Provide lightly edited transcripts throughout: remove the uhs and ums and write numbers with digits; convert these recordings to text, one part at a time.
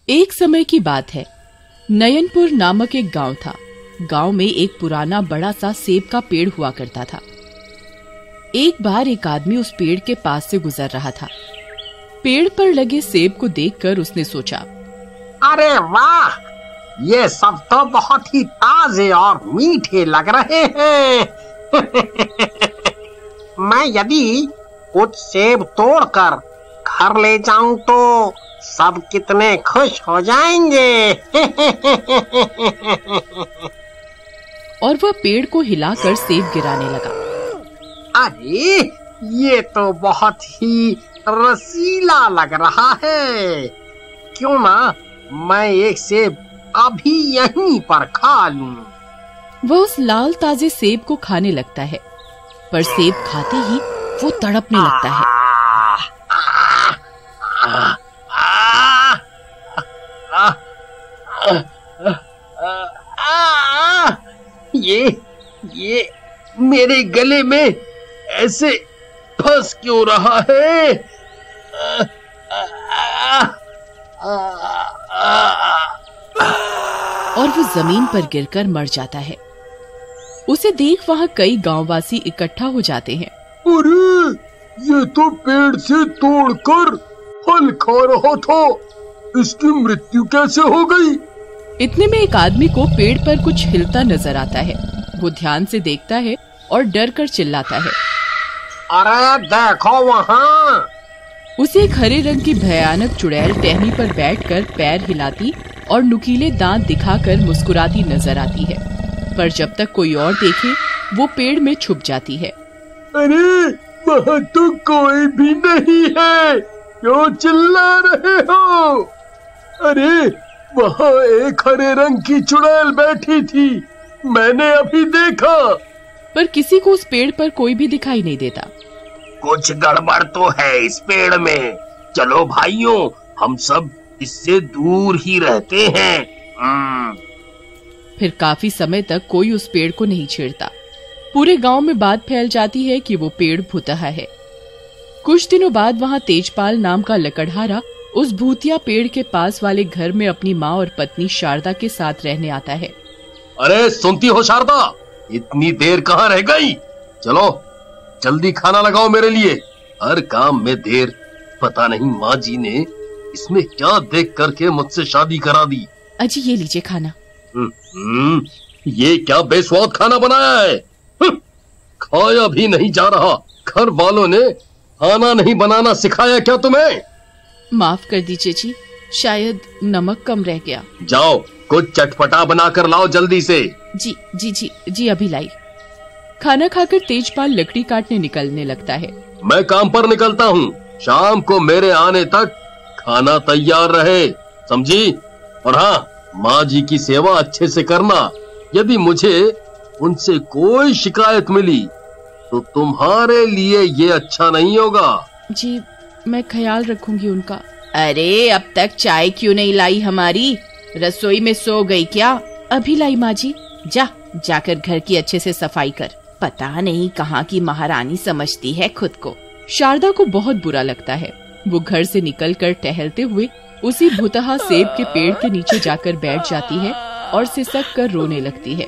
एक समय की बात है। नयनपुर नामक एक गांव था। गांव में एक पुराना बड़ा सा सेब का पेड़ हुआ करता था। एक बार एक आदमी उस पेड़ के पास से गुजर रहा था। पेड़ पर लगे सेब को देखकर उसने सोचा, अरे वाह, ये सब तो बहुत ही ताजे और मीठे लग रहे हैं। मैं यदि कुछ सेब तोड़कर घर ले जाऊं तो सब कितने खुश हो जाएंगे। और वह पेड़ को हिलाकर सेब गिराने लगा। अरे ये तो बहुत ही रसीला लग रहा है, क्यों ना मैं एक सेब अभी यहीं पर खा लूं। वह उस लाल ताजे सेब को खाने लगता है, पर सेब खाते ही वो तड़पने लगता है। ये मेरे गले में ऐसे फंस क्यों रहा है? और वो जमीन पर गिरकर मर जाता है। उसे देख वहां कई गांववासी इकट्ठा हो जाते हैं। अरे, ये तो पेड़ से तोड़कर फल खा रहा था, इसकी मृत्यु कैसे हो गई? इतने में एक आदमी को पेड़ पर कुछ हिलता नजर आता है। वो ध्यान से देखता है और डर कर चिल्लाता है, अरे देखो वहाँ! उसे एक हरे रंग की भयानक चुड़ैल टहनी पर बैठकर पैर हिलाती और नुकीले दांत दिखाकर मुस्कुराती नजर आती है, पर जब तक कोई और देखे वो पेड़ में छुप जाती है। अरे, वहाँ तो कोई भी नहीं है, क्यों चिल्ला रहे हो? अरे, वहाँ एक हरे रंग की चुड़ैल बैठी थी, मैंने अभी देखा। पर किसी को उस पेड़ पर कोई भी दिखाई नहीं देता। कुछ गड़बड़ तो है इस पेड़ में। चलो भाइयों, हम सब इससे दूर ही रहते हैं। फिर काफी समय तक कोई उस पेड़ को नहीं छेड़ता। पूरे गांव में बात फैल जाती है कि वो पेड़ भूतहा है। कुछ दिनों बाद वहां तेजपाल नाम का लकड़हारा उस भूतिया पेड़ के पास वाले घर में अपनी माँ और पत्नी शारदा के साथ रहने आता है। अरे सुनती हो शारदा, इतनी देर कहाँ रह गई? चलो जल्दी खाना लगाओ मेरे लिए। हर काम में देर, पता नहीं माँ जी ने इसमें क्या देख करके मुझसे शादी करा दी। अजी ये लीजिए खाना। ये क्या बेस्वाद खाना बनाया है? खाया भी नहीं जा रहा। घर वालों ने खाना नहीं बनाना सिखाया क्या तुम्हें? माफ कर दीजिए जी, शायद नमक कम रह गया। जाओ कुछ चटपटा बनाकर लाओ जल्दी से। जी जी जी जी अभी लाई। खाना खाकर तेजपाल लकड़ी काटने निकलने लगता है। मैं काम पर निकलता हूँ, शाम को मेरे आने तक खाना तैयार रहे, समझी? और हाँ, माँ जी की सेवा अच्छे से करना। यदि मुझे उनसे कोई शिकायत मिली तो तुम्हारे लिए ये अच्छा नहीं होगा। जी मैं ख्याल रखूंगी उनका। अरे अब तक चाय क्यों नहीं लाई हमारी? रसोई में सो गई क्या? अभी लाई माँ जी। जाकर घर की अच्छे से सफाई कर। पता नहीं कहाँ की महारानी समझती है खुद को। शारदा को बहुत बुरा लगता है। वो घर से निकलकर टहलते हुए उसी भूतहा सेब के पेड़ के नीचे जाकर बैठ जाती है और सिसक कर रोने लगती है।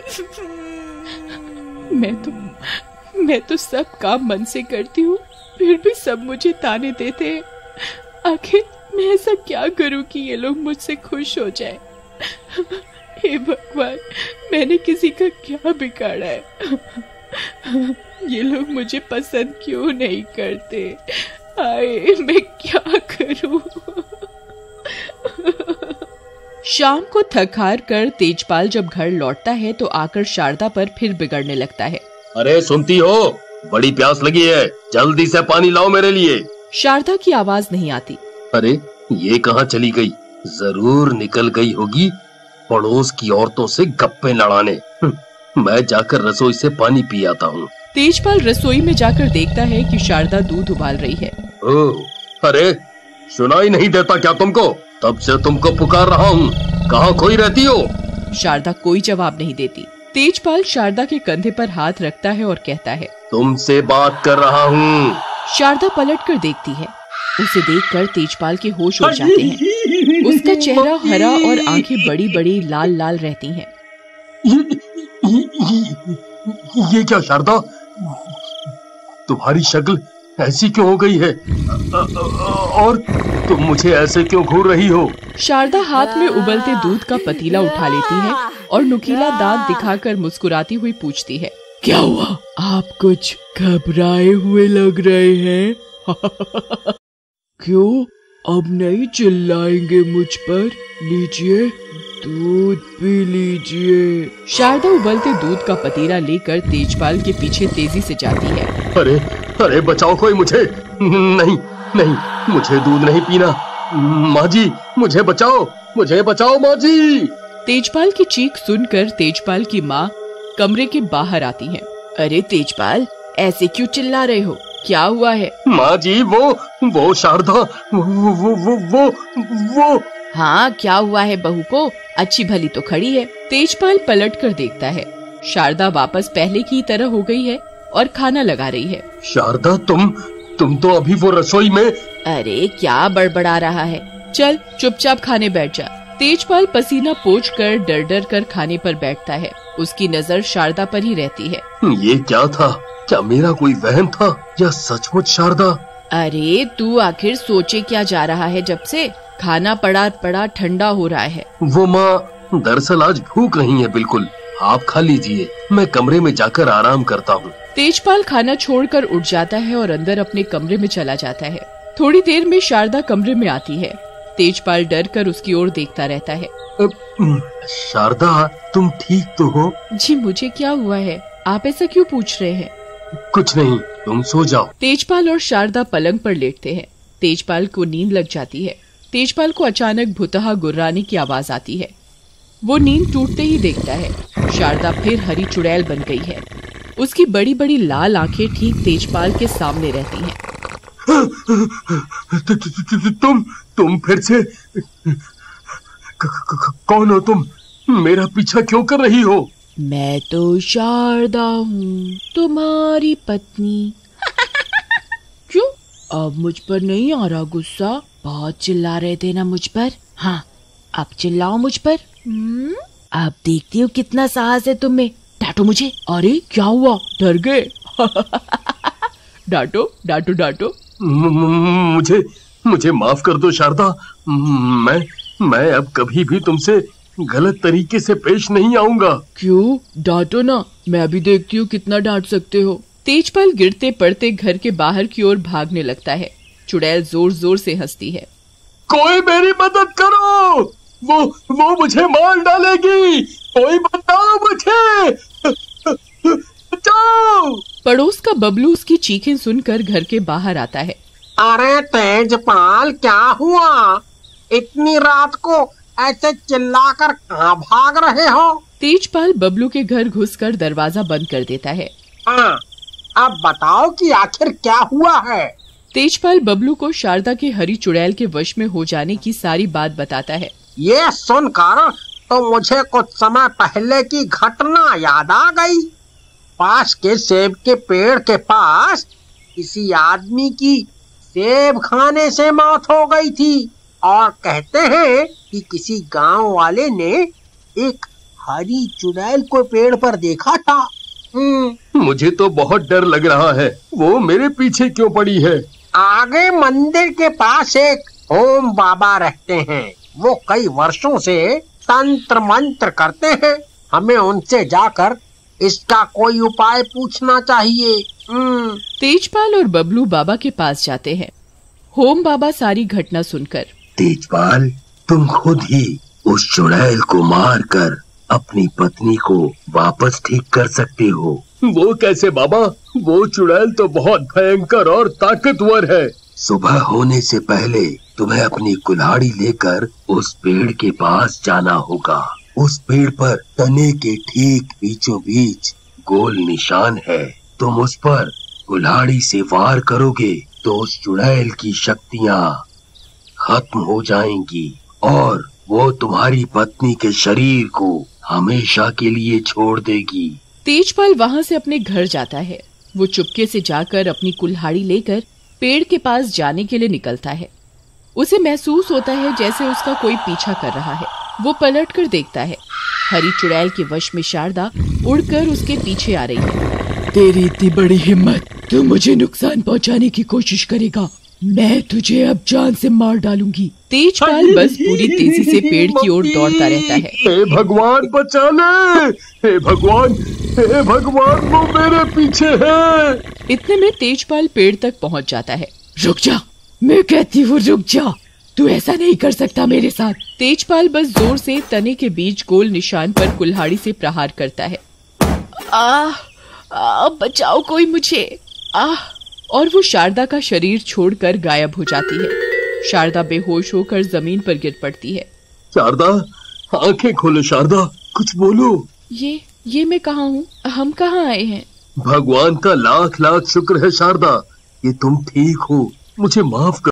मैं तो सब काम मन से करती हूँ, फिर भी सब मुझे ताने देते हैं। आखिर मैं ऐसा क्या करूँ कि ये लोग मुझसे खुश हो जाए? हे भगवान, मैंने किसी का क्या बिगाड़ा है? ये लोग मुझे पसंद क्यों नहीं करते? आए मैं क्या करूं? शाम को थक हार कर तेजपाल जब घर लौटता है तो आकर शारदा पर फिर बिगड़ने लगता है। अरे सुनती हो, बड़ी प्यास लगी है, जल्दी से पानी लाओ मेरे लिए। शारदा की आवाज नहीं आती। अरे ये कहाँ चली गई? जरूर निकल गई होगी पड़ोस की औरतों से गप्पे लड़ाने। मैं जाकर रसोई से पानी पी आता हूँ। तेजपाल रसोई में जाकर देखता है कि शारदा दूध उबाल रही है। ओह, अरे सुनाई नहीं देता क्या तुमको? तब से तुमको पुकार रहा हूँ, कहाँ खोई रहती हो? शारदा कोई जवाब नहीं देती। तेजपाल शारदा के कंधे पर हाथ रखता है और कहता है, तुमसे बात कर रहा हूँ। शारदा पलट कर देखती है। उसे देखकर तेजपाल के होश उड़ जाते हैं। उसका चेहरा हरा और आंखें बड़ी बड़ी लाल लाल रहती हैं। ये क्या शारदा, तुम्हारी शक्ल ऐसी क्यों हो गई है? और तुम मुझे ऐसे क्यों घूर रही हो? शारदा हाथ में उबलते दूध का पतीला उठा लेती है और नुकीला दांत दिखाकर मुस्कुराती हुई पूछती है, क्या हुआ? आप कुछ घबराए हुए लग रहे हैं। क्यों, अब नहीं चिल्लाएंगे मुझ पर? लीजिए, दूध पी लीजिए। शारदा उबलते दूध का पतीला लेकर तेजपाल के पीछे तेजी से जाती है। अरे अरे बचाओ कोई मुझे। नहीं नहीं, मुझे दूध नहीं पीना। माँ जी, मुझे बचाओ माँ जी। तेजपाल की चीख सुनकर तेजपाल की माँ कमरे के बाहर आती है। अरे तेजपाल, ऐसे क्यों चिल्ला रहे हो? क्या हुआ है? माँ जी, वो शारदा, वो। हाँ, क्या हुआ है? बहू को अच्छी भली तो खड़ी है। तेजपाल पलट कर देखता है। शारदा वापस पहले की तरह हो गई है और खाना लगा रही है। शारदा, तुम तो अभी वो रसोई में। अरे क्या बड़बड़ा रहा है? चल चुपचाप खाने बैठ जा। तेजपाल पसीना पोंछकर डर डर कर खाने पर बैठता है। उसकी नजर शारदा पर ही रहती है। ये क्या था? क्या मेरा कोई वहम था या सचमुच शारदा? अरे तू आखिर सोचे क्या जा रहा है? जब से खाना पड़ा ठंडा हो रहा है। वो माँ, दरअसल आज भूख नहीं है बिल्कुल। आप खा लीजिए, मैं कमरे में जाकर आराम करता हूँ। तेजपाल खाना छोड़कर उठ जाता है और अंदर अपने कमरे में चला जाता है। थोड़ी देर में शारदा कमरे में आती है। तेजपाल डर कर उसकी ओर देखता रहता है। शारदा, तुम ठीक तो हो? जी, मुझे क्या हुआ है? आप ऐसा क्यों पूछ रहे हैं? कुछ नहीं, तुम सो जाओ। तेजपाल और शारदा पलंग पर लेटते हैं। तेजपाल को नींद लग जाती है। तेजपाल को अचानक भुतहा गुर्राने की आवाज आती है। वो नींद टूटते ही देखता है शारदा फिर हरी चुड़ैल बन गई है। उसकी बड़ी बड़ी लाल आंखें ठीक तेजपाल के सामने रहती हैं। तुम फिर से कौन हो? तुम मेरा पीछा क्यों कर रही हो? मैं तो शारदा हूँ, तुम्हारी पत्नी। क्यों, अब मुझ पर नहीं आ रहा गुस्सा? बहुत चिल्ला रहे थे ना मुझ पर। हाँ, अब चिल्लाओ मुझ पर। अब देखती हूँ कितना साहस है तुम में। डांटो मुझे। अरे क्या हुआ, डर गए? डांटो डांटो डांटो। मुझे माफ कर दो शारदा। मैं अब कभी भी तुमसे गलत तरीके से पेश नहीं आऊंगा। क्यों, डांटो ना, मैं अभी देखती हूँ कितना डांट सकते हो। तेजपाल गिरते पड़ते घर के बाहर की ओर भागने लगता है। चुड़ैल जोर जोर से हंसती है। कोई मेरी मदद करो, वो मुझे मार डालेगी। कोई बताओ मुझे, बचाओ। पड़ोस का बबलू उसकी चीखें सुनकर घर के बाहर आता है। अरे तेजपाल, क्या हुआ? इतनी रात को ऐसे चिल्लाकर कहाँ भाग रहे हो? तेजपाल बबलू के घर घुसकर दरवाजा बंद कर देता है। अब बताओ कि आखिर क्या हुआ है? तेजपाल बबलू को शारदा के हरी चुड़ैल के वश में हो जाने की सारी बात बताता है। ये सुनकर तो मुझे कुछ समय पहले की घटना याद आ गई। पास के सेब के पेड़ के पास किसी आदमी की सेब खाने से मौत हो गई थी और कहते हैं कि किसी गांव वाले ने एक हरी चुड़ैल को पेड़ पर देखा था। मुझे तो बहुत डर लग रहा है। वो मेरे पीछे क्यों पड़ी है? आगे मंदिर के पास एक ओम बाबा रहते हैं। वो कई वर्षों से तंत्र मंत्र करते हैं। हमें उनसे जाकर इसका कोई उपाय पूछना चाहिए। तेजपाल और बबलू बाबा के पास जाते हैं। होम बाबा सारी घटना सुनकर, तेजपाल, तुम खुद ही उस चुड़ैल को मारकर अपनी पत्नी को वापस ठीक कर सकते हो। वो कैसे बाबा? वो चुड़ैल तो बहुत भयंकर और ताकतवर है। सुबह होने से पहले तुम्हें अपनी कुल्हाड़ी लेकर उस पेड़ के पास जाना होगा। उस पेड़ पर तने के ठीक बीचों बीच गोल निशान है। तुम उस पर कुल्हाड़ी से वार करोगे तो उस चुड़ैल की शक्तियाँ खत्म हो जाएंगी और वो तुम्हारी पत्नी के शरीर को हमेशा के लिए छोड़ देगी। तेजपाल वहाँ से अपने घर जाता है। वो चुपके से जाकर अपनी कुल्हाड़ी लेकर पेड़ के पास जाने के लिए निकलता है। उसे महसूस होता है जैसे उसका कोई पीछा कर रहा है। वो पलट कर देखता है, हरी चुड़ैल के वश में शारदा उड़कर उसके पीछे आ रही है। तेरी इतनी बड़ी हिम्मत, तू मुझे नुकसान पहुंचाने की कोशिश करेगा, मैं तुझे अब जान से मार डालूंगी। तेजपाल बस पूरी तेजी से पेड़ की ओर दौड़ता रहता है। हे भगवान बचा ले, हे भगवान, हे भगवान, वो मेरे पीछे है। इतने में तेजपाल पेड़ तक पहुंच जाता है। रुक जा, मैं कहती हूँ रुक जा, तू ऐसा नहीं कर सकता मेरे साथ। तेजपाल बस जोर से तने के बीच गोल निशान पर कुल्हाड़ी से प्रहार करता है। बचाओ कोई मुझे, और वो शारदा का शरीर छोड़कर गायब हो जाती है। शारदा बेहोश होकर जमीन पर गिर पड़ती है। शारदा, आंखें खोलो शारदा, कुछ बोलो। ये मैं कहाँ हूँ? हम कहाँ आए हैं? भगवान का लाख लाख शुक्र है शारदा, ये तुम ठीक हो, मुझे माफ कर।